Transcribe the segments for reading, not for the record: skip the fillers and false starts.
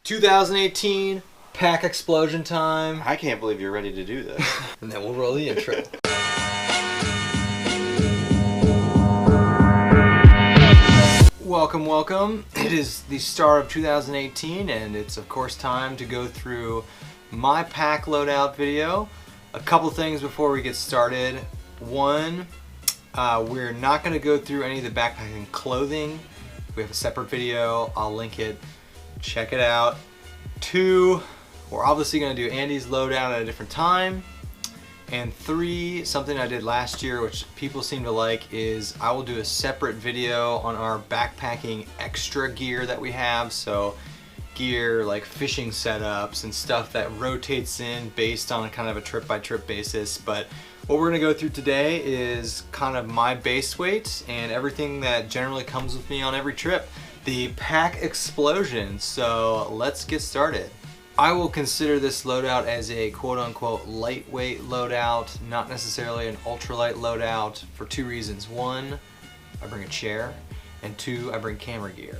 2018 pack explosion time. I can't believe you're ready to do this. And then we'll roll the intro. Welcome, welcome. It is the start of 2018 and it's of course time to go through my pack loadout video. A couple things before we get started. One, we're not going to go through any of the backpacking clothing. We have a separate video. I'll link it. Check it out. Two, we're obviously going to do Andy's loadout at a different time. And three, something I did last year which people seem to like is I will do a separate video on our backpacking extra gear that we have. So gear like fishing setups and stuff that rotates in based on a kind of a trip by trip basis. But what we're going to go through today is kind of my base weight and everything that generally comes with me on every trip. The pack explosion. So let's get started. I will consider this loadout as a quote-unquote lightweight loadout, not necessarily an ultralight loadout, for two reasons. One, I bring a chair, and two, I bring camera gear.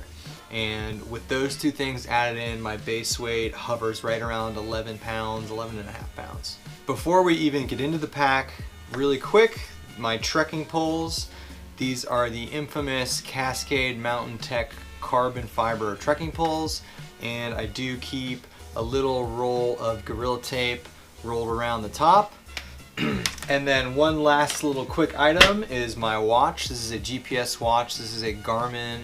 And with those two things added in, my base weight hovers right around 11 pounds, 11 and a half pounds. Before we even get into the pack, really quick, my trekking poles. These are the infamous Cascade Mountain Tech carbon fiber trekking poles, and I do keep a little roll of Gorilla Tape rolled around the top. And then one last little quick item is my watch. This is a GPS watch. This is a Garmin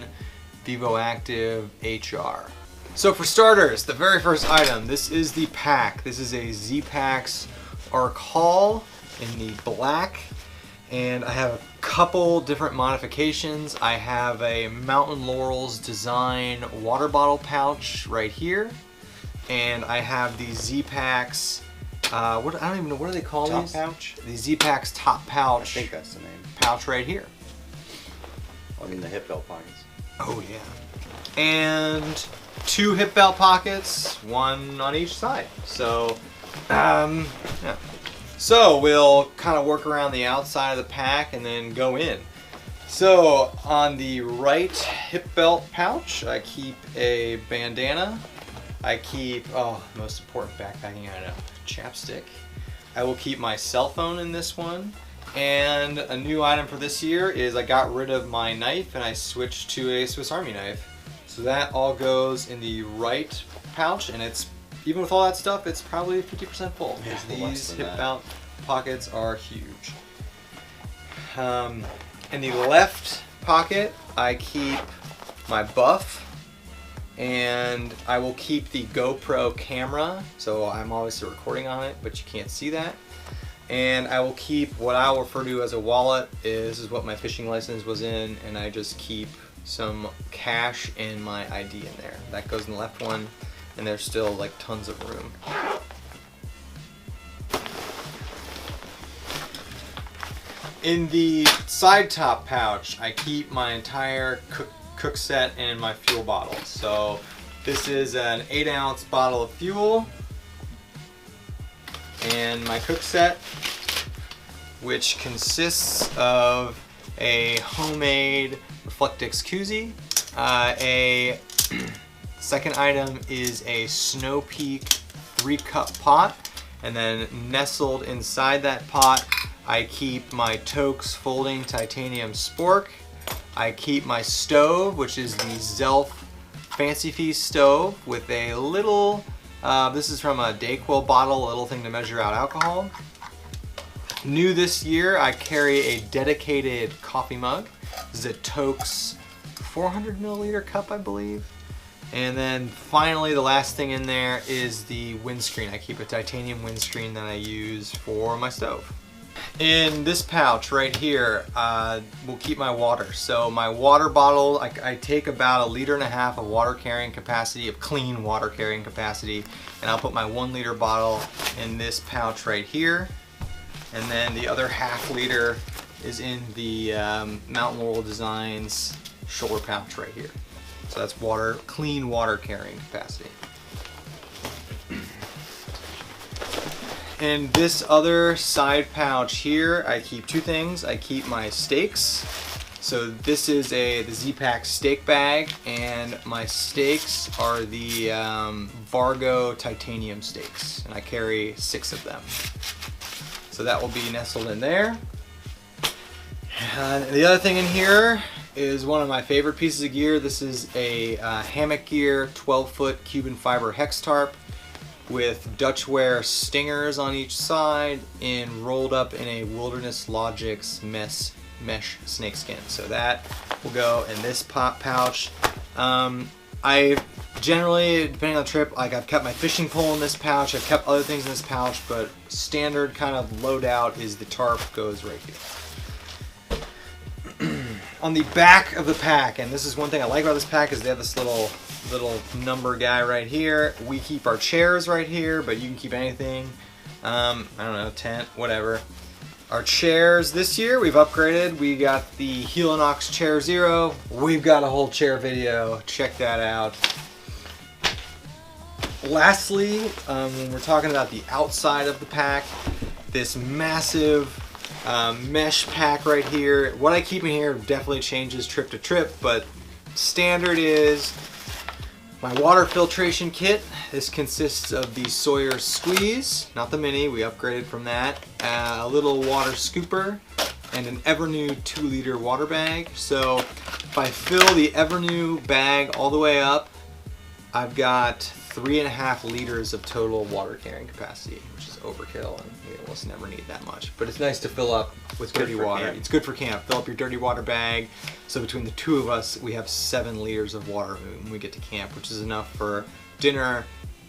VivoActive HR. So for starters, the very first item, this is the pack. This is a Z-Pak's Arc Haul in the black. And I have a couple different modifications. I have a Mountain Laurels design water bottle pouch right here. And I have the Z-Pak's, I don't even know, what do they call Top these? pouch? The Z-Pak's top pouch. I think that's the name. Pouch right here. I mean the hip belt pockets. Oh yeah. And two hip belt pockets, one on each side. So, yeah. So we'll kind of work around the outside of the pack and then go in. So on the right hip belt pouch, I keep a bandana. I keep, most important backpacking item, chapstick. I will keep my cell phone in this one. And a new item for this year is I got rid of my knife and I switched to a Swiss Army knife. So that all goes in the right pouch, and it's, even with all that stuff, it's probably 50% full. Yeah, these hip belt pockets are huge. In the left pocket, I keep my buff. And I will keep the GoPro camera, so I'm obviously recording on it, but you can't see that. And I will keep what I will refer to as a wallet. This is what my fishing license was in, and I just keep some cash and my ID in there. That goes in the left one, and there's still like tons of room. In the side top pouch, I keep my entire cook set and my fuel bottle. So this is an 8-ounce bottle of fuel and my cook set, which consists of a homemade Reflectix koozie. A second item is a Snow Peak 3-cup pot, and then nestled inside that pot I keep my Toaks folding titanium spork. I keep my stove, which is the Zelf Fancy Feast stove with a little, this is from a Dayquil bottle, a little thing to measure out alcohol. New this year, I carry a dedicated coffee mug. This is a Toaks 400 milliliter cup, I believe. And then finally, the last thing in there is the windscreen. I keep a titanium windscreen that I use for my stove. In this pouch right here, we'll keep my water. So my water bottle, I take about 1.5 liters of water carrying capacity, of clean water carrying capacity, and I'll put my 1 liter bottle in this pouch right here. And then the other ½ liter is in the Mountain Laurel Designs shoulder pouch right here. So that's water, clean water carrying capacity. In this other side pouch here, I keep two things. I keep my stakes, So this is the Z-Pak Stick Bag, and my stakes are the Vargo titanium stakes, and I carry 6 of them. So that will be nestled in there. And the other thing in here is one of my favorite pieces of gear. This is a Hammock Gear 12-foot Cuben fiber hex tarp with Dutchware stingers on each side and rolled up in a Wilderness Logics mesh snakeskin. So that will go in this pouch. I generally, depending on the trip, like I've kept my fishing pole in this pouch, I've kept other things in this pouch, but standard kind of loadout is the tarp goes right here. On the back of the pack, and this is one thing I like about this pack, is they have this little number guy right here. We keep our chairs right here, but you can keep anything. I don't know, tent, whatever. Our chairs this year, we've upgraded. We got the Helinox Chair Zero. We've got a whole chair video. Check that out. Lastly, when we're talking about the outside of the pack, this massive mesh pack right here. What I keep in here definitely changes trip to trip, but standard is my water filtration kit. This consists of the Sawyer Squeeze, not the mini, we upgraded from that, a little water scooper, and an Evernew 2-liter water bag. So if I fill the Evernew bag all the way up, I've got 3.5 liters of total water carrying capacity, which is overkill, and we almost never need that much. But it's nice to fill up with dirty water. It's good for camp. Fill up your dirty water bag. So between the two of us, we have 7 liters of water when we get to camp, which is enough for dinner,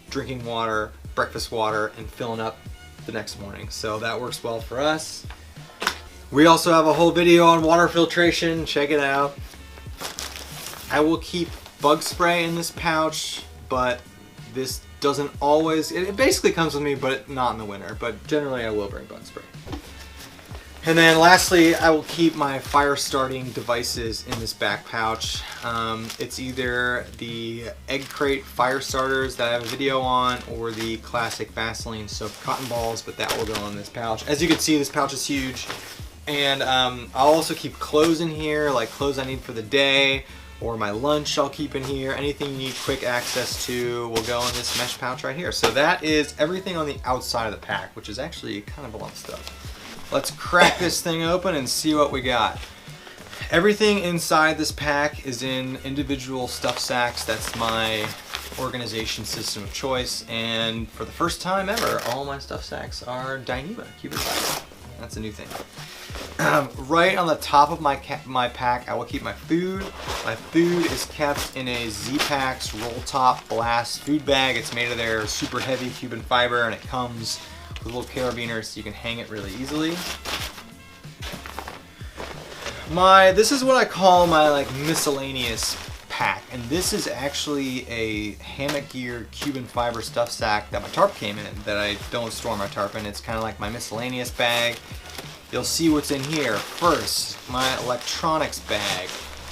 drinking water, breakfast water, and filling up the next morning. So that works well for us. We also have a whole video on water filtration. Check it out. I will keep bug spray in this pouch, but this doesn't always, it basically comes with me, but not in the winter, but generally I will bring bug spray. And then lastly, I will keep my fire starting devices in this back pouch. It's either the egg crate fire starters that I have a video on, or the classic Vaseline soaked cotton balls, but that will go in this pouch. As you can see, this pouch is huge. And I'll also keep clothes in here, like clothes I need for the day, or my lunch I'll keep in here. Anything you need quick access to will go in this mesh pouch right here. So that is everything on the outside of the pack, which is actually kind of a lot of stuff. Let's crack this thing open and see what we got. Everything inside this pack is in individual stuff sacks. That's my organization system of choice. And for the first time ever, all my stuff sacks are Dyneema Cuben fiber. That's a new thing. Right on the top of my pack, I will keep my food. My food is kept in a Z-Pak's Roll Top Blast food bag. It's made of their super heavy Cuben fiber, and it comes with little carabiners so you can hang it really easily. This is what I call my like miscellaneous pack, and this is actually a Hammock Gear Cuben fiber stuff sack that my tarp came in, that I don't store my tarp in. It's kind of like my miscellaneous bag. You'll see what's in here. First, my electronics bag.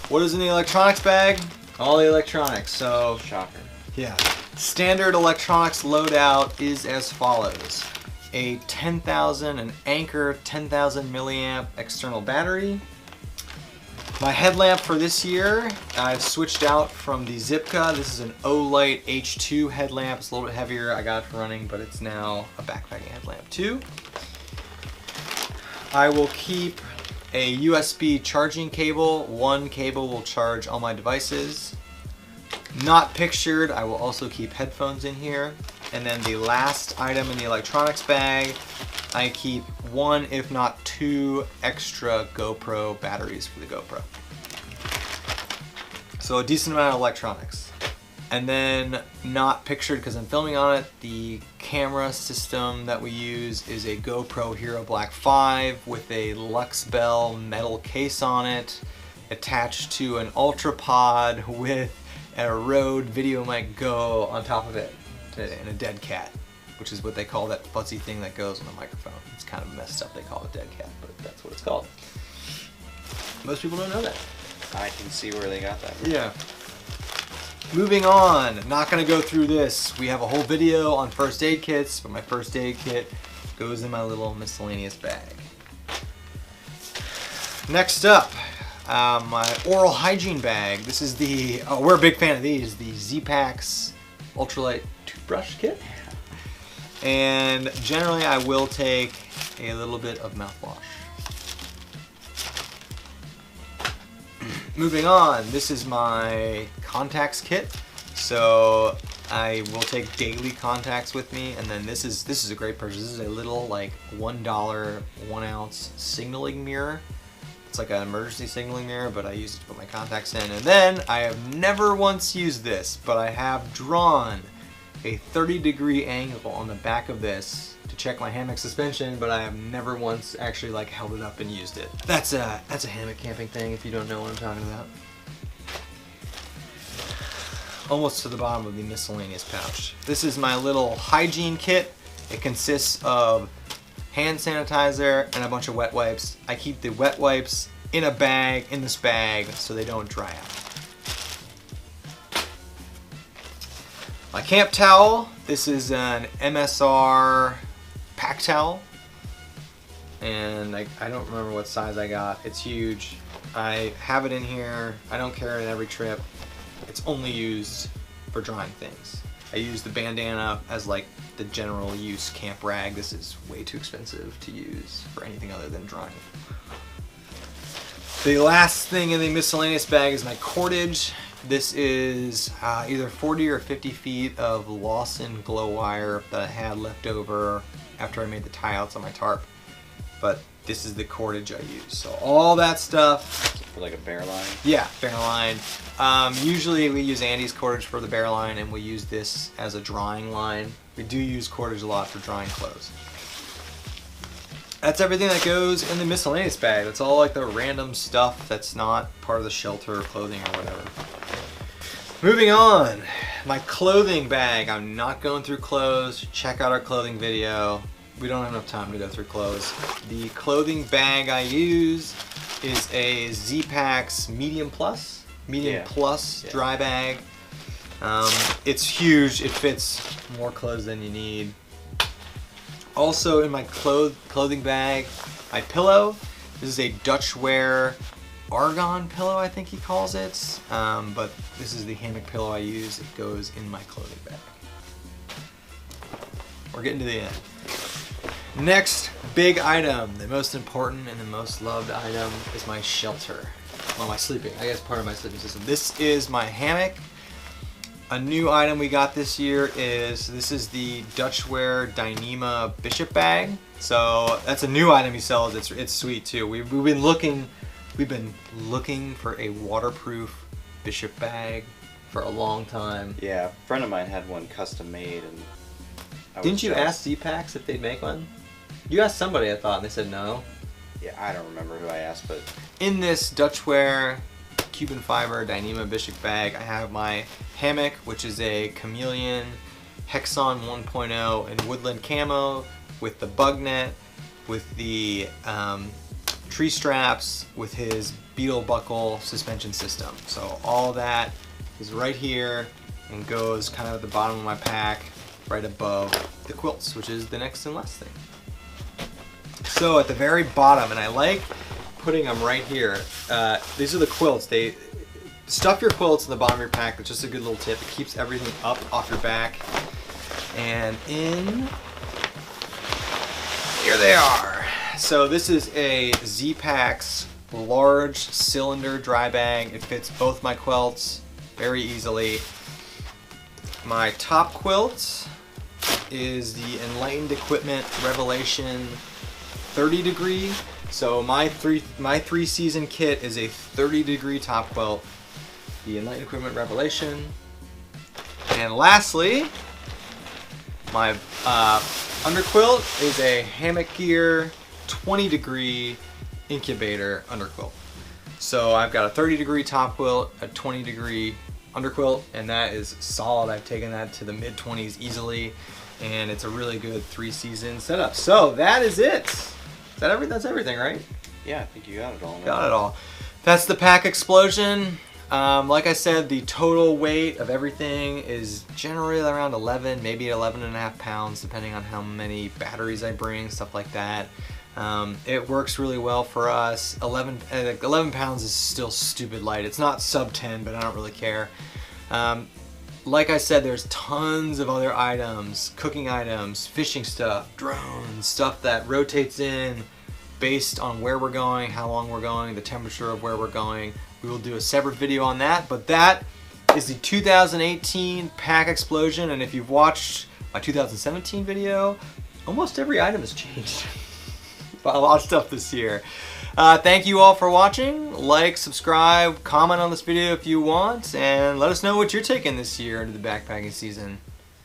What is in the electronics bag? All the electronics. So, shocker. Yeah. Standard electronics loadout is as follows. A 10,000, an Anker 10,000 milliamp external battery. My headlamp for this year, I've switched out from the Zipka. This is an Olight H2 headlamp. It's a little bit heavier. I got it for running, but it's now a backpacking headlamp too. I will keep a USB charging cable. One cable will charge all my devices. Not pictured, I will also keep headphones in here. And then the last item in the electronics bag, I keep 1, if not 2, extra GoPro batteries for the GoPro. So a decent amount of electronics. And then, not pictured because I'm filming on it, the camera system that we use is a GoPro Hero Black 5 with a Luxbel metal case on it, attached to an Ultra Pod with a Rode Video Mic Go on top of it, and a dead cat, which is what they call that fuzzy thing that goes on the microphone. It's kind of messed up, they call it dead cat, but that's what it's called. Most people don't know that. I can see where they got that. Yeah. Moving on, not going to go through this. We have a whole video on first aid kits, but my first aid kit goes in my little miscellaneous bag. Next up, my oral hygiene bag. This is the, we're a big fan of these, the Z-Pak's ultralight toothbrush kit. And generally I will take a little bit of mouthwash. Moving on, this is my contacts kit. So I will take daily contacts with me, and then this is a great purchase. This is a little like $1 1 ounce signaling mirror. It's like an emergency signaling mirror, but I use it to put my contacts in. And then I have never once used this, but I have drawn a 30-degree angle on the back of this to check my hammock suspension, but I have never once actually like held it up and used it. That's a hammock camping thing if you don't know what I'm talking about. Almost to the bottom of the miscellaneous pouch. This is my little hygiene kit. It consists of hand sanitizer and a bunch of wet wipes. I keep the wet wipes in a bag, in this bag, so they don't dry out. My camp towel. This is an MSR pack towel. And I don't remember what size I got. It's huge. I have it in here. I don't carry it every trip. It's only used for drying things. I use the bandana as like the general use camp rag. This is way too expensive to use for anything other than drying. The last thing in the miscellaneous bag is my cordage. This is either 40 or 50 feet of Lawson glow wire that I had left over after I made the tie outs on my tarp. But this is the cordage I use. So all that stuff. For like a bear line? Yeah, bear line. Usually we use Andy's cordage for the bear line, and we use this as a drying line. We do use cordage a lot for drying clothes. That's everything that goes in the miscellaneous bag. That's all like the random stuff that's not part of the shelter or clothing or whatever. Moving on, my clothing bag. I'm not going through clothes. Check out our clothing video. We don't have enough time to go through clothes. The clothing bag I use is a Z-Pak's medium plus dry bag. It's huge. It fits more clothes than you need. Also in my clothing bag, my pillow. This is a Dutchware argan pillow, I think he calls it. But this is the hammock pillow I use. It goes in my clothing bag. We're getting to the end. Next big item, the most important and the most loved item, is my shelter. Well, my sleeping, I guess part of my sleeping system. This is my hammock. A new item we got this year is, this is the Dutchware Dyneema Bishop Bag. So that's a new item he sells. It's sweet too. We've been looking for a waterproof Bishop bag for a long time. Yeah, a friend of mine had one custom made, and didn't you ask Z-Pak's if they'd make one? You asked somebody, I thought, and they said no. Yeah, I don't remember who I asked, but in this Dutchware Cuben fiber Dyneema Bishop bag, I have my hammock, which is a Chameleon Hexon 1.0 in woodland camo, with the bug net, with the tree straps, with his beetle buckle suspension system. So all that is right here and goes kind of at the bottom of my pack, right above the quilts, which is the next and last thing. So at the very bottom, and I like putting them right here, these are the quilts. They stuff your quilts in the bottom of your pack. That's just a good little tip. It keeps everything up off your back. And in here they are. So this is a Z-Pak's large cylinder dry bag. It fits both my quilts very easily. My top quilt is the Enlightened Equipment Revelation 30 degree. So my three season kit is a 30 degree top quilt. The Enlightened Equipment Revelation. And lastly, my underquilt is a Hammock Gear 20 degree incubator underquilt. So I've got a 30 degree top quilt, a 20 degree underquilt, and that is solid. I've taken that to the mid 20s easily, and it's a really good 3-season setup. So that is it. That's everything, right? yeah, I think you got it all. Got it all. That's the pack explosion. Like I said, the total weight of everything is generally around 11, maybe 11.5 pounds, depending on how many batteries I bring, stuff like that. It works really well for us. 11 pounds is still stupid light. It's not sub 10, but I don't really care. Like I said, there's tons of other items, cooking items, fishing stuff, drones, stuff that rotates in based on where we're going, how long we're going, the temperature of where we're going. We will do a separate video on that, but that is the 2018 pack explosion, and if you've watched my 2017 video, almost every item has changed. A lot of stuff this year. Thank you all for watching. Like, subscribe, comment on this video if you want, and let us know what you're taking this year into the backpacking season.